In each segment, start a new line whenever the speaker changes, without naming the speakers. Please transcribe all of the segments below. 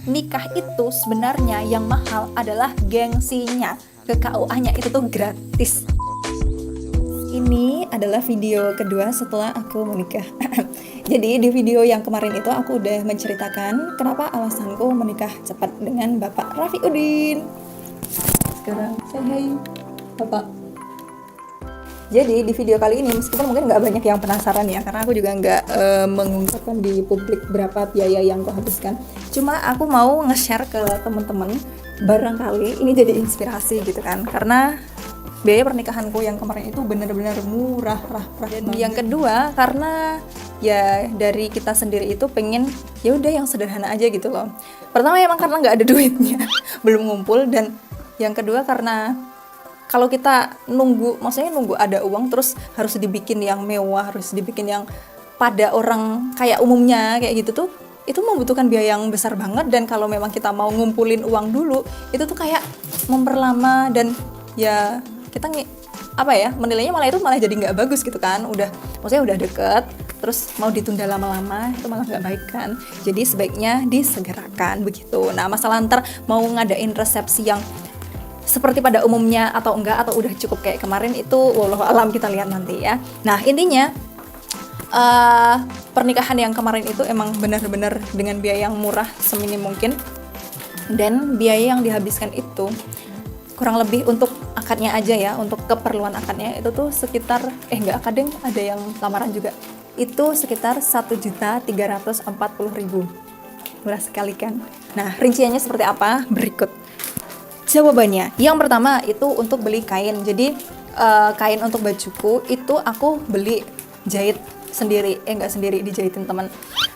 nikah itu sebenarnya yang mahal adalah gengsinya. Ke KUA-nya itu tuh gratis. Ini adalah video kedua setelah aku menikah. Jadi di video yang kemarin itu aku udah menceritakan kenapa alasanku menikah cepat dengan Bapak Raffi Udin. Sekarang say hi Bapak. Jadi di video kali ini meskipun mungkin nggak banyak yang penasaran ya, karena aku juga nggak mengungkapkan di publik berapa biaya yang aku habiskan. Cuma aku mau nge-share ke teman-teman, barangkali ini jadi inspirasi gitu kan, karena biaya pernikahanku yang kemarin itu benar-benar murah. Dan yang kedua karena ya dari kita sendiri itu pengen ya udah yang sederhana aja gitu loh. Pertama emang karena nggak ada duitnya, belum ngumpul, dan yang kedua karena kalau kita maksudnya nunggu ada uang terus harus dibikin yang mewah, harus dibikin yang pada orang kayak umumnya kayak gitu tuh, itu membutuhkan biaya yang besar banget. Dan kalau memang kita mau ngumpulin uang dulu, itu tuh kayak memperlama, dan ya kita menilainya malah jadi nggak bagus gitu kan. Maksudnya udah deket terus mau ditunda lama-lama, itu malah nggak baik kan. Jadi sebaiknya disegerakan begitu. Nah masalah ntar mau ngadain resepsi yang seperti pada umumnya atau enggak, atau udah cukup kayak kemarin, itu wallahu alam, kita lihat nanti ya. Nah intinya pernikahan yang kemarin itu emang benar-benar dengan biaya yang murah seminim mungkin, dan biaya yang dihabiskan itu kurang lebih untuk akadnya aja ya, untuk keperluan akadnya itu tuh sekitar enggak akad deng, ada yang lamaran juga, itu sekitar 1.340.000. Murah sekali kan. Nah rinciannya seperti apa berikut jawabannya. Yang pertama itu untuk beli kain. Jadi kain untuk bajuku itu aku beli jahit sendiri, nggak sendiri, dijahitin teman.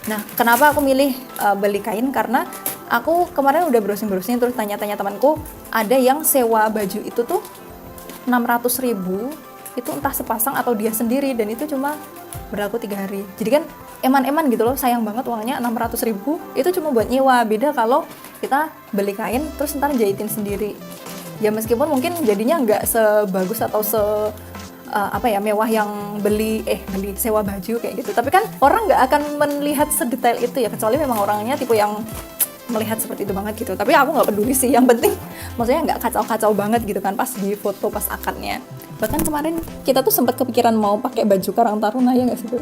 Nah kenapa aku milih beli kain, karena aku kemarin udah browsing terus tanya-tanya temanku, ada yang sewa baju itu tuh 600.000, itu entah sepasang atau dia sendiri, dan itu cuma berlaku 3 hari. Jadi kan eman-eman gitu loh, sayang banget uangnya 600.000 itu cuma buat nyewa. Beda kalau kita beli kain terus ntar jahitin sendiri. Ya meskipun mungkin jadinya nggak sebagus atau mewah yang beli sewa baju kayak gitu, tapi kan orang nggak akan melihat sedetail itu ya, kecuali memang orangnya tipe yang melihat seperti itu banget gitu. Tapi aku nggak peduli sih, yang penting maksudnya nggak kacau-kacau banget gitu kan pas di foto, pas akadnya. Bahkan kemarin kita tuh sempat kepikiran mau pakai baju Karang Taruna ya nggak sih tuh,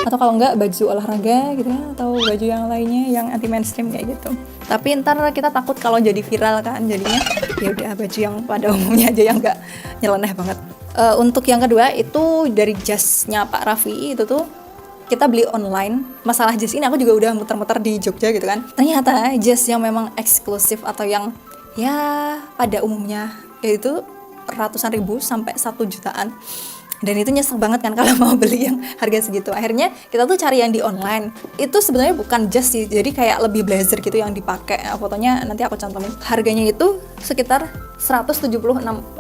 atau kalau nggak baju olahraga gitu ya, atau baju yang lainnya yang anti mainstream kayak gitu. Tapi ntar kita takut kalau jadi viral kan, jadinya ya udah baju yang pada umumnya aja yang nggak nyeleneh banget. Untuk yang kedua itu dari jasnya Pak Raffi itu tuh kita beli online. Masalah jas ini aku juga udah muter-muter di Jogja gitu kan. Ternyata jas yang memang eksklusif atau yang ya pada umumnya yaitu ratusan ribu sampai 1 jutaan. Dan itu nyesek banget kan kalau mau beli yang harga segitu. Akhirnya kita tuh cari yang di online. Itu sebenarnya bukan jas sih, jadi kayak lebih blazer gitu yang dipakai. Fotonya nanti aku cantumin. Harganya itu sekitar 176.000,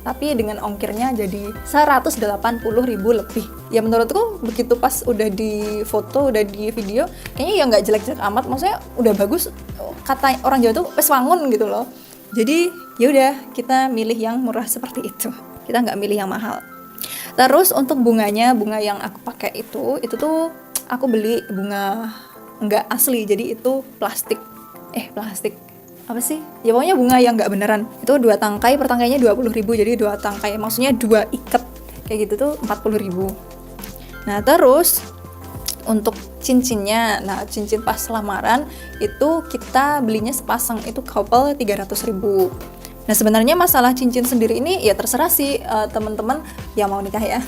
tapi dengan ongkirnya jadi 180.000 lebih. Ya menurutku begitu pas udah di foto, udah di video, kayaknya ya nggak jelek-jelek amat. Maksudnya udah bagus. Kata orang Jawa tuh wes wangun gitu loh. Jadi ya udah kita milih yang murah seperti itu. Kita nggak milih yang mahal. Terus untuk bunganya, bunga yang aku pakai itu tuh aku beli bunga nggak asli, jadi itu plastik apa sih? Ya pokoknya bunga yang nggak beneran. Itu 2 tangkai, per tangkainya 20.000, jadi 2 tangkai, maksudnya 2 ikat kayak gitu tuh 40.000. Nah terus untuk cincinnya, cincin pas lamaran itu kita belinya sepasang, itu couple 300.000. Nah sebenarnya masalah cincin sendiri ini ya terserah sih teman-teman yang mau nikah ya.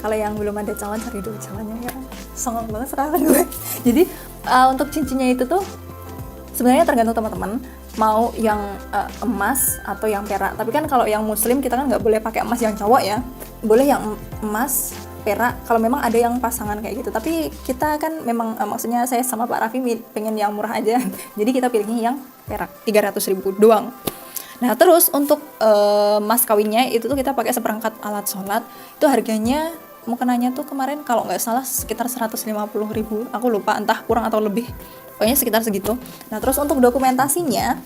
Kalau yang belum ada calon, cari dulu calonnya ya. Songong banget sekarang gue. Jadi untuk cincinnya itu tuh sebenarnya tergantung teman-teman mau yang emas atau yang perak. Tapi kan kalau yang muslim kita kan nggak boleh pakai emas yang cowok ya. Boleh yang emas, perak kalau memang ada yang pasangan kayak gitu. Tapi kita kan memang maksudnya saya sama Pak Raffi pengen yang murah aja. Jadi kita pilihnya yang perak, 300.000 doang. Nah terus untuk mas kawinnya itu tuh kita pakai seperangkat alat sholat. Itu harganya mukenanya tuh kemarin kalau nggak salah sekitar 150.000. Aku lupa entah kurang atau lebih, pokoknya sekitar segitu. Nah terus untuk dokumentasinya,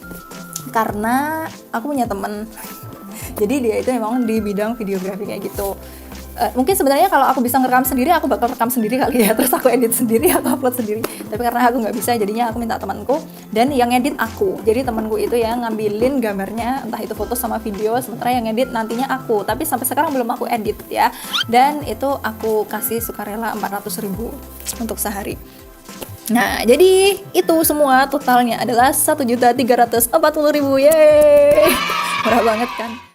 karena aku punya temen jadi dia itu memang di bidang videografi kayak gitu, Mungkin sebenarnya kalau aku bisa ngerekam sendiri, aku bakal rekam sendiri kali ya, terus aku edit sendiri, aku upload sendiri. Tapi karena aku nggak bisa, jadinya aku minta temanku, dan yang edit aku. Jadi temanku itu yang ngambilin gambarnya, entah itu foto sama video, sementara yang edit nantinya aku. Tapi sampai sekarang belum aku edit ya. Dan itu aku kasih sukarela 400.000 untuk sehari. Nah, jadi itu semua totalnya adalah 1.340.000. Yeay! Murah banget kan?